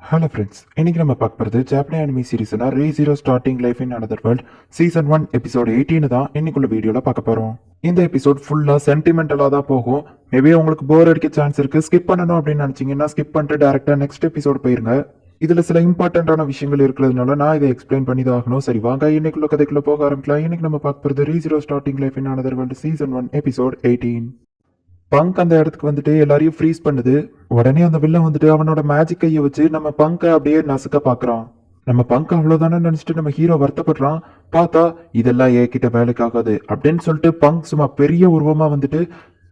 Hello friends, இன்னைக்கு நம்ம பார்க்க போகிறது ஜாப்பனீஸ் அனிமி சீரிஸ்னா re zero starting life in another world season 1 episode 18 தான் இன்னைக்குள்ள வீடியோவில் பார்க்க போகிறோம். இந்த எபிசோட் ஃபுல்லாக சென்டிமெண்டலாக தான் போகும். மேபி உங்களுக்கு போர் அடிக்க சான்ஸ் இருக்குது. ஸ்கிப் பண்ணணும் அப்படின்னு நினச்சிங்கன்னா ஸ்கிப் பண்ணிட்டு டேரெக்டாக நெக்ஸ்ட் எபிசோட் போயிருங்க. இதில் சில இம்பார்ட்டண்ட்டான விஷயங்கள் இருக்கிறதுனால நான் இதை எக்ஸ்பிளைன் பண்ணி தான் ஆகணும். சரி வாங்க இன்னைக்குள்ள கதைக்குள்ள போக ஆரம்பிக்கலாம். இன்னைக்கு நம்ம பார்க்க போகிறது re zero starting life in another world season 1 episode 18. பங்க் அந்த இடத்துக்கு வந்துட்டு எல்லாரையும் ஃப்ரீஸ் பண்ணுது. உடனே அந்த வில்லன் வந்துட்டு அவனோட மேஜிக் கையை வச்சு நம்ம பங்கை அப்படியே நசுக்க பாக்குறான். நம்ம பங்க் அவ்வளவுதானே நினைச்சிட்டு நம்ம ஹீரோ வருத்தப்படுறான். பார்த்தா இதெல்லாம் ஏகிட்ட வேலைக்கு ஆகாது அப்படின்னு சொல்லிட்டு பங்க் சும்மா பெரிய உருவமா வந்துட்டு,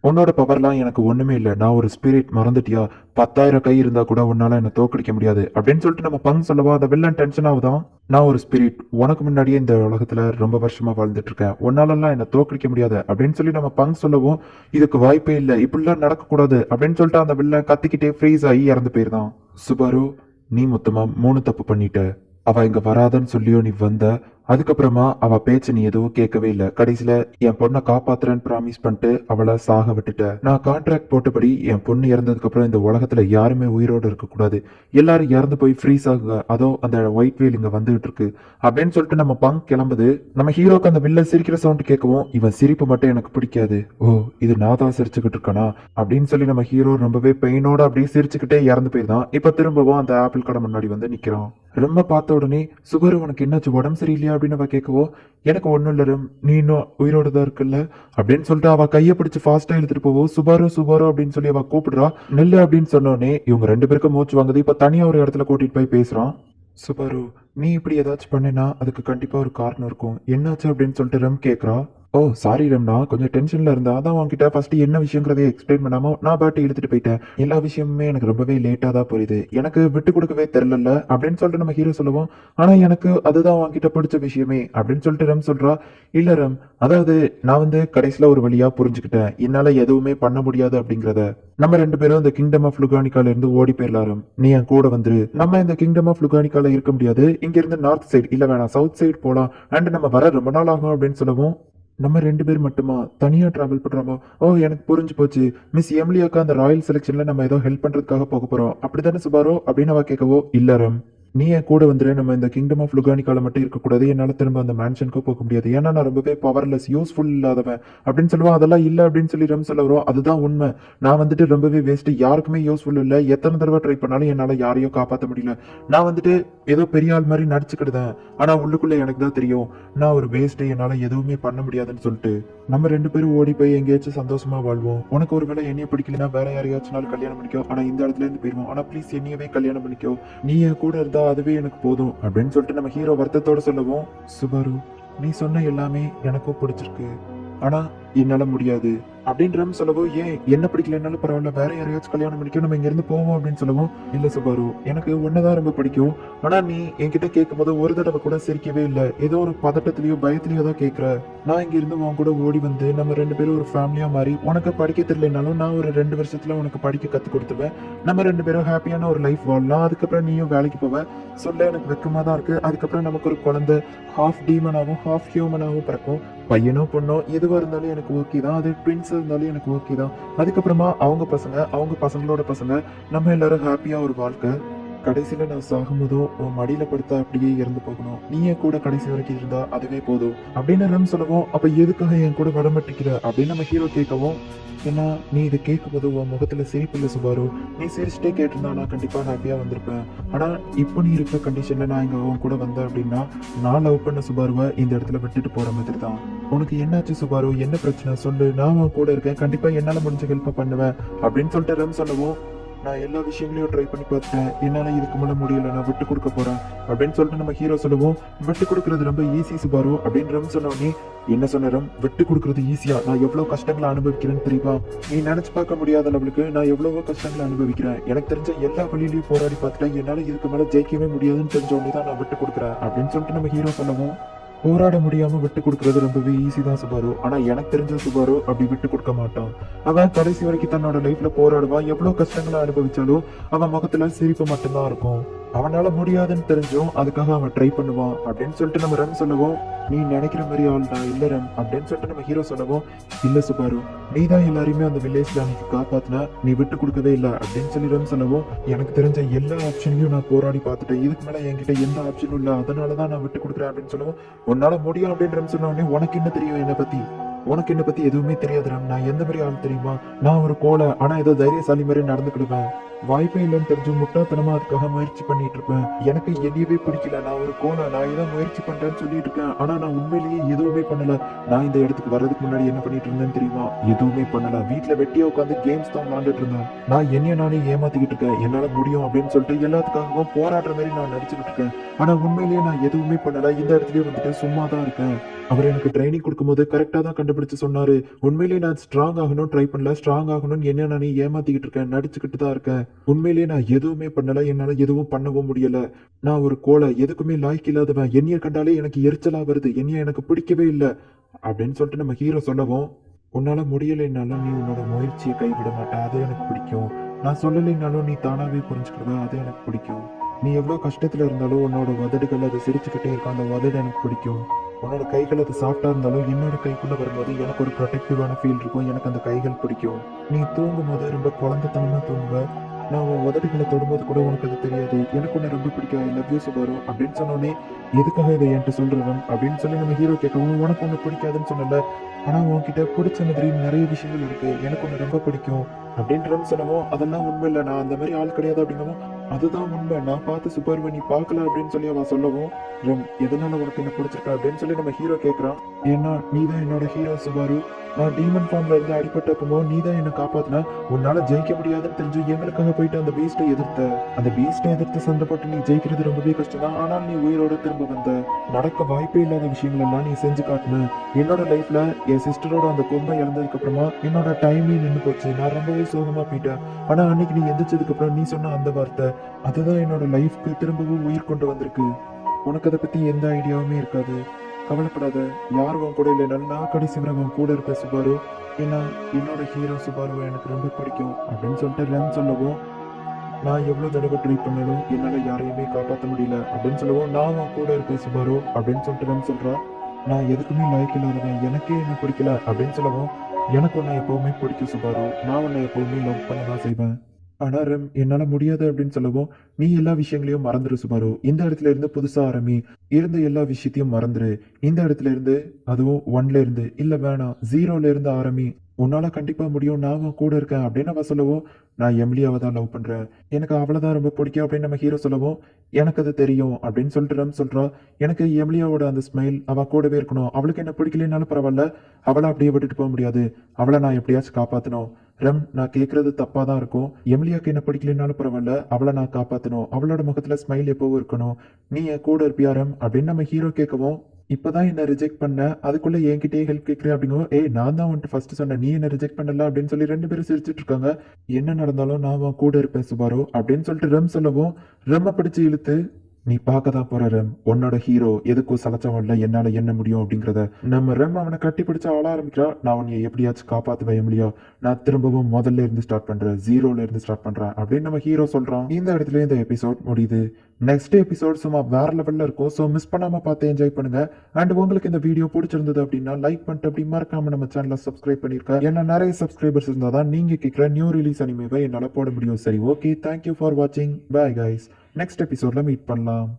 உன்னோட பவர்லாம் எனக்கு ஒண்ணுமே இல்லை, நான் ஒரு ஸ்பிரிட், மறந்துட்டியா? 10,000 கை இருந்தா கூட உன்னால என்ன தோக்கடிக்க முடியாது அப்படின்னு சொல்லிட்டு நம்ம பங்க் சொல்லவா அந்த வில்லன் டென்ஷன் ஆகுதான். நான் ஒரு ஸ்பிரிட், உனக்கு முன்னாடியே இந்த உலகத்துல ரொம்ப வருஷமா வாழ்ந்துட்டு இருக்கேன், உன்னாலலாம் என்ன தோக்கடிக்க முடியாது அப்படின்னு சொல்லி நம்ம பங்க் சொல்லவும், இதுக்கு வாய்ப்பே இல்லை, இப்படிலாம் நடக்கக்கூடாது அப்படின்னு சொல்லிட்டு அந்த வில்லன் கத்திக்கிட்டே ஃப்ரீஸ் ஆகி இறந்து போயிருந்தான். சுபாரு, நீ மொத்தமா 3 தப்பு பண்ணிட்ட. அவ இங்க வராதன்னு சொல்லியோ நீ வந்த, அதுக்கப்புறமா அவ பேச்சு நீ எதுவும் கேட்கவே இல்லை. கடைசியில என் பொண்ணை காப்பாத்துறேன்னு ப்ராமிஸ் பண்ணிட்டு அவளை சாக விட்டுட்ட. நான் கான்ட்ராக்ட் போட்டபடி என் பொண்ணு இறந்ததுக்கு அப்புறம் இந்த உலகத்துல யாருமே உயிரோடு இருக்க கூடாது, எல்லாரும் இறந்து போய் ஃப்ரீஸ் ஆகுங்க, அதோ அந்த ஒயிட் வீல் இங்க வந்துகிட்டு இருக்கு அப்படின்னு சொல்லிட்டு நம்ம பங்க் கிளம்புது. நம்ம ஹீரோக்கு அந்த வில்ல சிரிக்கிற சவுண்ட் கேட்கவும், இவன் சிரிப்பு மட்டும் எனக்கு பிடிக்காது, ஓ இது நான் தான் சிரிச்சுக்கிட்டு இருக்கானா அப்படின்னு சொல்லி நம்ம ஹீரோ ரொம்பவே பெயினோட அப்படியே சிரிச்சுக்கிட்டே இறந்து போயிருந்தான். இப்ப திரும்பவும் அந்த ஆப்பிள் கடை முன்னாடி வந்து நிக்கிறான். ரொம்ப பார்த்த உடனே, சுகர் உனக்கு என்னாச்சு, உடம்பு சரியில்லையா அப்படின்னு அவ கேட்கவோ, எனக்கு ஒன்றும் இல்லை ரம், நீ இன்னும் உயிரோட தான் இருக்குல்ல அப்படின்னு சொல்லிட்டு அவ கையை பிடிச்சி ஃபாஸ்டா எடுத்துட்டு போவோம். சுபாரு சுபாரு அப்படின்னு சொல்லி அவ கூப்பிடுறா. நெல்லு அப்படின்னு சொன்னோடனே இவங்க 2 பேருக்கும் மூச்சு வாங்குது. இப்ப தனியா ஒரு இடத்துல கூட்டிட்டு போய் பேசுறான். சுபாரு, நீ இப்படி ஏதாச்சும் பண்ணினா அதுக்கு கண்டிப்பா ஒரு காரணம் இருக்கும், என்னாச்சு அப்படின்னு சொல்லிட்டு ரம் கேட்கறா. ஓ சாரி ரம்னா, கொஞ்சம் டென்ஷன்ல இருந்தா, அதான் உங்ககிட்ட ஃபர்ஸ்ட் என்ன விஷயங்கிறதை எக்ஸ்பிளைன் பண்ணாம நான் பாட்டு எடுத்துட்டு போயிட்டேன். எல்லா விஷயமுமே எனக்கு ரொம்பவே லேட்டா தான் புரியுது, எனக்கு விட்டு கொடுக்கவே தெரியல அப்படின்னு சொல்லிட்டு நம்ம ஹீரோ சொல்லுவோம். ஆனா எனக்கு அதுதான் உங்ககிட்ட பிடிச்ச விஷயமே அப்படின்னு சொல்லிட்டு ரம் சொல்றா. இல்ல ரம், அதாவது நான் வந்து கடைசியில ஒரு வழியா புரிஞ்சுக்கிட்டேன், என்னால எதுவுமே பண்ண முடியாது அப்படிங்கறத. நம்ம 2 பேரும் இந்த கிங்டம் ஆஃப் லுகானிகால இருந்து ஓடி போயிடலாம். நீ என் கூட வந்துரு. நம்ம இந்த கிங்டம் ஆஃப் லுகானிகால இருக்க முடியாது, இங்க இருந்து நார்த் சைடு இல்ல வேணாம் சவுத் சைடு போலாம், அண்ட் நம்ம வர ரொம்ப நாள் ஆகும் அப்படின்னு சொல்லவும், நம்ம 2 பேர் மட்டுமா தனியா டிராவல் பண்றோமோ? ஓ எனக்கு புரிஞ்சு போச்சு, மிஸ் எம்லி அக்கா அந்த ராயல் செலெக்ஷன்ல நம்ம ஏதோ ஹெல்ப் பண்றதுக்காக போக போறோம் அப்படித்தானே சுபாரோ அப்படின்னு அவ கேட்கவோ, இல்ல ரம், நீ என் கூட வந்துரு, நம்ம இந்த கிங்டம் ஆஃப் லுகானிகால மட்டும் இருக்கக்கூடாது, என்னால திரும்ப அந்த மேன்ஷனுக்கு போக முடியாது, ஏன்னா நான் ரொம்பவே பவர்லெஸ் யூஸ்ஃபுல் இல்லாதவன் அப்படின்னு சொல்லுவான். அதெல்லாம் இல்ல அப்படின்னு சொல்லி ரம் சொல்ல வரும். அதுதான் உண்மை, நான் வந்துட்டு ரொம்பவே வேஸ்ட், யாருக்குமே யூஸ்ஃபுல் இல்லை, எத்தனை தடவை ட்ரை பண்ணாலும் என்னால யாரையும் காப்பாற்ற முடியல, நான் வந்துட்டு ஏதோ பெரிய ஆள் மாதிரி நடிச்சுக்கிடுதேன், ஆனா உள்ளுக்குள்ள எனக்கு தான் தெரியும் நான் ஒரு வேஸ்ட், என்னால எதுவுமே பண்ண முடியாதுன்னு சொல்லிட்டு நம்ம 2 பேரும் ஓடி போய் எங்கேயாச்சும் சந்தோஷமா வாழ்வோம். உனக்கு ஒரு வேளை என்னைய பிடிக்கலன்னா வேற யாரையாச்சும் கல்யாணம் பண்ணிக்கோ, ஆனா இந்த இடத்துல இருந்து போயிருவோம், ஆனா ப்ளீஸ் என்னையவே கல்யாணம் பண்ணிக்கோ, நீ என் கூட இருந்தா அதுவே எனக்கு போதும் அப்படின்னு சொல்லிட்டு நம்ம ஹீரோ வருத்தத்தோட சொல்லவும், சுபாரு நீ சொன்ன எல்லாமே எனக்கும் பிடிச்சிருக்கு, ஆனா என்னால முடியாது அப்படின்னு ரம் சொல்லவும், ஏன் என்ன பிடிக்கலன்னாலும் பரவாயில்ல, வேற யாரையாச்சும் கல்யாணம் பண்ணிக்கோ, நம்ம இங்க இருந்து போவோம் அப்படின்னு சொல்லவும், இல்ல சுபாரு எனக்கு ஒன்னதான் ரொம்ப பிடிக்கும், ஆனா நீ என்கிட்ட கேட்கும் போது ஒரு தடவை கூட சிரிக்கவே இல்லை, ஏதோ ஒரு பதட்டத்திலயோ பயத்திலயோ தான் கேட்கிற, நான் இங்க இருந்து உன் கூட ஓடி வந்து நம்ம 2 பேரும் ஒரு ஃபேமிலியா மாறி, உனக்கு படிக்க தெரியலனாலும் நான் ஒரு 2 வருஷத்துல உனக்கு படிக்க கத்து கொடுத்துவேன், நம்ம 2 பேரும் ஹாப்பியான ஒரு லைஃப் வாழலாம், அதுக்கப்புறம் நீயும் வேலைக்கு போவ, சொல்ல எனக்கு வெக்கமா தான் இருக்கு, அதுக்கப்புறம் நமக்கு ஒரு குழந்தை ஹாஃப் டீமனாகவும் ஹாஃப் ஹியூமனாகவும் பிறக்கும், பையனோ பொண்ணோ எதுவா இருந்தாலும் எனக்கு ஓகே தான், அது ட்வின்ஸ் இருந்தாலும் எனக்கு ஓகே தான், அதுக்கப்புறமா அவங்க பசங்க அவங்க பசங்களோட பசங்க, நம்ம எல்லாரும் ஹாப்பியா ஒரு வாழ்க்கை, கடைசியில நான் சாகும்போதும் உன் மடியில படுத்தா அப்படியே இறந்து போகணும், நீ என் கூட கடைசி வரைக்கும் இருந்தா அதுவே போதும் அப்படின்னு ரம் சொல்லவும், அப்ப எதுக்காக என் கூட வடமட்டிக்கிற அப்படின்னு நம்ம ஹீரோ கேட்கவும், ஏன்னா நீ இதை கேட்கும் போது உன் முகத்துல சிரிப்பு இல்லை சுபாரு, நீ சிரிச்சுட்டே கேட்டிருந்தா நான் கண்டிப்பா ஹாப்பியா வந்திருப்பேன், ஆனா இப்போ நீ இருக்கிற கண்டிஷன்ல நான் இங்க உன் கூட வந்தேன் அப்படின்னா நான் லவ் பண்ண சுபாருவை இந்த இடத்துல விட்டுட்டு போற மாதிரி தான். உனக்கு என்னாச்சு சுபாரு, என்ன பிரச்சனை சொல்லு, நான் உன் கூட இருக்கேன், கண்டிப்பா என்னால முடிஞ்ச ஹெல்ப் பண்ணுவேன் அப்படின்னு சொல்லிட்டு ரம் சொல்லவும், நான் எல்லா விஷயங்களையும் ட்ரை பண்ணி பார்த்தேன், என்னால இதுக்கு மேல முடியல, நான் விட்டு கொடுக்க போறேன் அப்படின்னு சொல்லிட்டு நம்ம ஹீரோ சொல்லுவோம், விட்டு கொடுக்கறது ரொம்ப ஈஸி சுபாரு அப்படின்னு ரம் சொன்னோடனே, என்ன சொன்ன ரம், விட்டு கொடுக்கறது ஈஸியா, நான் எவ்வளவு கஷ்டங்களை அனுபவிக்கிறேன்னு தெரியுமா, நீ நினைச்சு பார்க்க முடியாத லெவலுக்கு நான் எவ்வளவோ கஷ்டங்களை அனுபவிக்கிறேன், எனக்கு தெரிஞ்ச எல்லா வழியிலையும் போராடி பார்த்துட்டேன், என்னால இதுக்கு மேல ஜெயிக்கவே முடியாதுன்னு தெரிஞ்ச உடனே தான் நான் விட்டு கொடுக்குறேன் அப்படின்னு சொல்லிட்டு நம்ம ஹீரோ சொல்லவும், போராட முடியாம விட்டு கொடுக்கறது ரொம்பவே ஈஸி தான் சுபாரு, ஆனா எனக்கு தெரிஞ்ச சுபாரு அப்படி விட்டு கொடுக்க மாட்டான், அவன் கடைசி வரைக்கும் தன்னோட லைஃப்ல போராடுவான், எவ்வளவு கஷ்டங்களை அனுபவிச்சாலும் அவன் முகத்துல சிரிப்பு மட்டும்தான் இருக்கும். அவனால முடியாதுன்னு தெரிஞ்சும் அதுக்காக அவன் ட்ரை பண்ணுவான் அப்படின்னு சொல்லிட்டு நம்ம ரெம் சொல்லவும், நீ நினைக்கிற மாதிரி ஆள் தான் இல்ல ரெம் அப்படின்னு சொல்லிட்டு நம்ம ஹீரோ சொல்லவும், இல்ல சுபாரு, நீ தான் எல்லாரையுமே அந்த வில்லேஜ்ல அன்னைக்கு காப்பாத்தின, நீ விட்டு கொடுக்கவே இல்லை அப்படின்னு சொல்லி ரெம் சொல்லவும், எனக்கு தெரிஞ்ச எல்லா ஆப்ஷனையும் நான் போராடி பார்த்துட்டேன், இதுக்கு மேல என்கிட்ட எந்த ஆப்ஷனும் இல்லை, அதனாலதான் நான் விட்டு கொடுக்குறேன் அப்படின்னு சொல்லவும், உன்னால முடியும் அப்படின்னு ரெம் சொன்ன உடனே, உனக்கு என்ன தெரியும் என்னை பத்தி, உனக்கு என்ன பத்தி எதுவுமே தெரியாது ராம், நான் எந்த மாதிரி ஆள் தெரியுமா, நான் ஒரு கோலை ஆனா ஏதோ தைரியசாலி மாதிரி நடந்துக்கிடுவேன், வாய்ப்பே இல்லைன்னு தெரிஞ்சு முட்டாத்தனமா அதுக்காக முயற்சி பண்ணிட்டு இருப்பேன், எனக்கு என்னையவே பிடிக்கல, நான் ஒரு கோலை, நான் ஏதோ முயற்சி பண்றேன்னு சொல்லிட்டு இருக்கேன், ஆனா நான் உண்மையிலேயே எதுவுமே பண்ணல, நான் இந்த இடத்துக்கு வர்றதுக்கு முன்னாடி என்ன பண்ணிட்டு இருந்தேன்னு தெரியுமா, எதுவுமே பண்ணல, வீட்டுல வெட்டியா உட்காந்து கேம்ஸ் தான் விளாண்டுட்டு இருந்தேன், நான் என்னைய நானே ஏமாத்திக்கிட்டு இருக்கேன், என்னால முடியும் அப்படின்னு சொல்லிட்டு எல்லாத்துக்காகவும் போராடுற மாதிரி நான் நடிச்சுக்கிட்டு இருக்கேன், ஆனா உண்மையிலேயே நான் எதுவுமே பண்ணல, இந்த இடத்துலயே வந்துட்டு சும்மா தான் இருக்கேன், அவர் எனக்கு ட்ரைனிங் கொடுக்கும்போது கரெக்டா தான் கண்டுபிடிச்சு சொன்னாரு, உண்மையிலேயே நான் ஸ்ட்ராங் ஆகணும் ட்ரை பண்ணல, ஸ்ட்ராங் ஆகணும்னு என்ன நானே ஏமாத்திக்கிட்டு இருக்கேன், நடிச்சுக்கிட்டு தான் இருக்கேன், உண்மையிலேயே நான் எதுவுமே பண்ணல, என்னால எதுவும் பண்ணவும் முடியல, நான் ஒரு கோலை, எதுக்குமே லாய்க்கு இல்லாதவன், என்னைய கண்டாலே எனக்கு எரிச்சலா வருது, என்னைய எனக்கு பிடிக்கவே இல்லை அப்படின்னு சொல்லிட்டு நம்ம ஹீரோ சொல்லவும், உன்னால முடியலைன்னாலும் நீ உன்னோட முயற்சியை கைவிட மாட்ட, அது எனக்கு பிடிக்கும், நான் சொல்லலைன்னாலும் நீ தானாவே புரிஞ்சுக்கிடுவ, அது எனக்கு பிடிக்கும், நீ எவ்வளவு கஷ்டத்துல இருந்தாலும் உன்னோட உதடுகள் அது சிரிச்சுக்கிட்டே இருக்கும், அந்த உதடு எனக்கு பிடிக்கும், உன்னோட கைகள் அது சாஃப்டா இருந்தாலும் என்னோட கைக்குள்ள வரும்போது எனக்கு ஒரு ப்ரொடெக்டிவான ஃபீல் இருக்கும், எனக்கு அந்த கைகள் பிடிக்கும், நீ தூங்கும் போது ரொம்ப குழந்தைத்தனமா தூங்குவ, நான் உன் உதடுகளை தொடும்போது கூட உனக்கு அது தெரியாது, எனக்கு உன்னை ரொம்ப பிடிக்கும், ஐ லவ் யூ சுபாரு அப்படின்னு சொன்னோடனே, எதுக்காக இதை என்கிட்ட சொல்றவன் அப்படின்னு சொல்லி நம்ம ஹீரோ கேட்கவும், உனக்கு ஒண்ணு பிடிக்காதுன்னு சொன்னல, ஆனா உன்கிட்ட பிடிச்ச மாதிரி நிறைய விஷயங்கள் இருக்கு, எனக்கு ஒண்ணு ரொம்ப பிடிக்கும் அப்படின்றன்னு சொல்லவும், அதெல்லாம் உண்மை இல்லை, நான் அந்த மாதிரி ஆள் கிடையாது அப்படிங்கவும், அதுதான் உண்மை, நான் பார்த்து சுபாருவை நீ பார்க்கல அப்படின்னு சொல்லி அவன் சொல்லவும், எதனால உனக்கு என்ன பிடிச்சிருக்கா அப்படின்னு சொல்லி நம்ம ஹீரோ கேட்கறான், ஏன்னா நீ தான் என்னோட ஹீரோ சுபாரு, நான் டீமன் ஃபார்ம்ல இருந்து அடிபட்டப்போ நீ தான் என்ன காப்பாத்தின, உன்னால ஜெயிக்க முடியாதுன்னு தெரிஞ்சு எங்களுக்காக போயிட்டு அந்த பீஸ்டை எதிர்த்து சண்டை போட்டு நீ ஜெயிக்கிறது ரொம்பவே கஷ்டம் தான், ஆனால் நீ உயிரோட திரும்ப வந்த, நடக்க வாய்ப்பே இல்லாத விஷயங்கள் எல்லாம் நீ செஞ்சு காட்டின, என்னோட லைஃப்ல என் சிஸ்டரோட அந்த கொம்பை இழந்ததுக்கு அப்புறமா என்னோட டைமே நின்று போச்சு, நான் ரொம்பவே சோகமா போயிட்டேன், ஆனா அன்னைக்கு நீ எந்திரிச்சதுக்கு அப்புறம் நீ சொன்ன அந்த வார்த்தை, அதுதான் என்னோட லைஃப்க்கு திரும்பவும் உயிர் கொண்டு வந்திருக்கு, உனக்கு அதை பத்தி எந்த ஐடியாவுமே இருக்காது, கவலைப்படாத, யார் உன் கூட இல்லைனாலும் நான் கடைசி வரை உன் கூட இருப்பேன் சுபாரு, ஏன்னா என்னோட ஹீரோ சுபாருவை எனக்கு ரொம்ப பிடிக்கும் அப்படின்னு சொல்லிட்டு ரெம் சொல்லவும், நான் எவ்வளவு தடவை ட்ரை பண்ணாலும் என்னால யாரையுமே காப்பாற்ற முடியல அப்படின்னு சொல்லவும், நான் உன் கூட இருப்பேன் சுபாரு அப்படின்னு சொல்லிட்டு ரெம் சொல்றா, நான் எதுக்குமே லாய்க்கு இல்லாதவன், எனக்கே என்ன பிடிக்கல அப்படின்னு சொல்லவும், எனக்கு உன்னை எப்பவுமே பிடிக்கும் சுபாரு, நான் உன்னை எப்பவுமே லவ் பண்ண தான் செய்வேன், ஆனா ரெம் என்னால முடியாது அப்படின்னு சொல்லவும், நீ எல்லா விஷயங்களையும் மறந்துரு சுபாரு, இந்த இடத்துல இருந்து புதுசா ஆரம்பி, இருந்த எல்லா விஷயத்தையும் மறந்துரு, இந்த இடத்துல இருந்து, அதுவும் ஒன்ல இருந்து இல்ல வேணாம் ஜீரோல இருந்து ஆரம்பி, உன்னால கண்டிப்பா முடியும், நான் உன் கூட இருக்கேன் அப்படின்னு அவ சொல்லவும், நான் எம்லியாவை தான் லவ் பண்றேன், எனக்கு அவளதான் ரொம்ப பிடிக்கும் அப்படின்னு நம்ம ஹீரோ சொல்லவும், எனக்கு அது தெரியும் அப்படின்னு சொல்லிட்டு ரெம் சொல்றா, எனக்கு எம்லியாவோட அந்த ஸ்மைல் அவ கூடவே இருக்கணும், அவளுக்கு என்ன பிடிக்கலனாலும் பரவாயில்ல, அவளை அப்படியே விட்டுட்டு போக முடியாது, அவளை நான் எப்படியாச்சும் காப்பாத்தணும், ரெம் நான் கேட்கறது தப்பா தான் இருக்கும், எமிலியாக்கு என்ன பிடிக்கலனாலும் பரவாயில்ல, அவளை நான் காப்பாத்தணும், அவளோட முகத்துல ஸ்மைல் எப்பவும் இருக்கணும், நீ என் கூட இருப்பியா ரெம் அப்படின்னு நம்ம ஹீரோ கேட்கவும், இப்பதான் என்ன ரிஜெக்ட் பண்ண, அதுக்குள்ள என்கிட்டயே ஹெல்ப் கேட்கிறேன் அப்படிங்கவும், ஏய் நான் தான் வந்துட்டு ஃபர்ஸ்ட் சொன்னேன், நீ என்ன ரிஜெக்ட் பண்ணல அப்படின்னு சொல்லி ரெண்டு பேரும் சிரிச்சிட்டு இருக்காங்க, என்ன நடந்தாலும் நான் உன் கூட இருப்பேன் சுபாரு அப்படின்னு சொல்லிட்டு ரெம் சொல்லவும், ரெம்ம பிடிச்சு இழுத்து, நீ பார்க்க தான் போற ரெம், உன்னோட ஹீரோ எதுக்கும் சலச்சவன் இல்ல, என்னால என்ன முடியும் அப்படிங்கறத நம்ம ரெம் அவனை கட்டி பிடிச்ச ஆள ஆரம்பிக்கிறா, நான் உன்னை எப்படியாச்சும் காப்பாத்துவேன் எமிலியா, நான் திரும்பவும் முதல்ல இருந்து ஸ்டார்ட் பண்றேன், ஜீரோல இருந்து ஸ்டார்ட் பண்றேன் அப்படின்னு நம்ம ஹீரோ சொல்றான். இந்த இடத்துல இந்த எபிசோட் முடியுது. நெக்ஸ்ட் எபிசோட் சும்மா வேற லெவல்ல இருக்கும், ஸோ மிஸ் பண்ணாம பார்த்து என்ஜாய் பண்ணுங்க. அண்ட் உங்களுக்கு இந்த வீடியோ பிடிச்சிருந்தது அப்படின்னா லைக் பண்ணிட்டு அப்படி மறக்காம நம்ம சேனலை சப்ஸ்கிரைப் பண்ணிருக்க, ஏன்னா நிறைய சப்ஸ்கிரைபர்ஸ் இருந்தா தான் நீங்க கேட்கிற நியூ ரிலீஸ் அனிமேவை என்னால போட முடியும். சரி ஓகே, தேங்க்யூ ஃபார் வாட்சிங், பை கைஸ், நெக்ஸ்ட் எபிசோட்ல மீட் பண்ணலாம்.